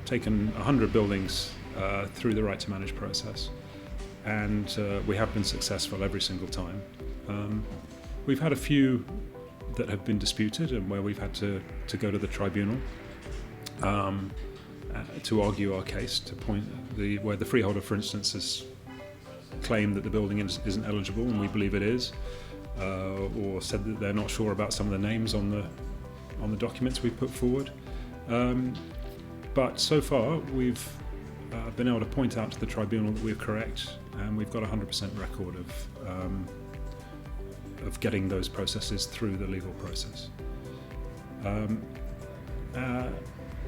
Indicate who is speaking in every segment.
Speaker 1: taken 100 buildings through the right to manage process, and we have been successful every single time. We've had a few that have been disputed and where we've had to go to the tribunal to argue our case, to point where the freeholder, for instance, has claimed that the building isn't eligible, and we believe it is, or said that they're not sure about some of the names on the documents we put forward. But so far we've been able to point out to the tribunal that we're correct, and we've got a 100% record of getting those processes through the legal process.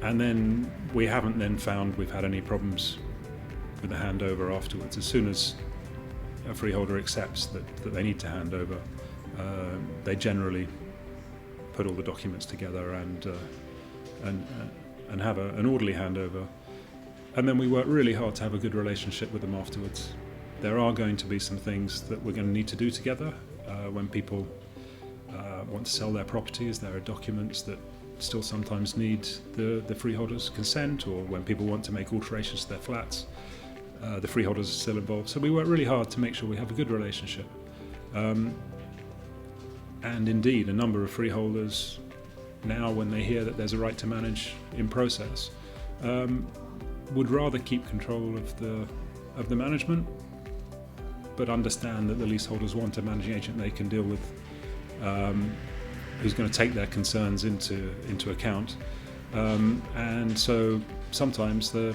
Speaker 1: And then we haven't then found we've had any problems with the handover afterwards. As soon as a freeholder accepts that they need to hand over, they generally put all the documents together and have an orderly handover. And then we work really hard to have a good relationship with them afterwards. There are going to be some things that we're going to need to do together when people want to sell their properties. There are documents that still sometimes need the freeholder's consent, or when people want to make alterations to their flats, the freeholders are still involved. So we work really hard to make sure we have a good relationship. And indeed, a number of freeholders now, when they hear that there's a right to manage in process, would rather keep control of the management, but understand that the leaseholders want a managing agent they can deal with, who's going to take their concerns into account. And so sometimes the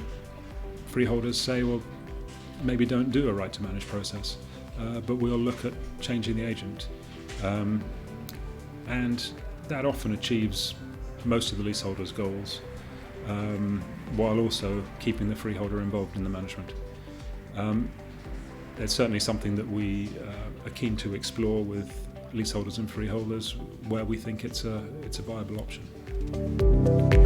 Speaker 1: freeholders say, well, maybe don't do a right to manage process, but we'll look at changing the agent. And that often achieves most of the leaseholders' goals, while also keeping the freeholder involved in the management. It's certainly something that we are keen to explore with leaseholders and freeholders, where we think it's a viable option.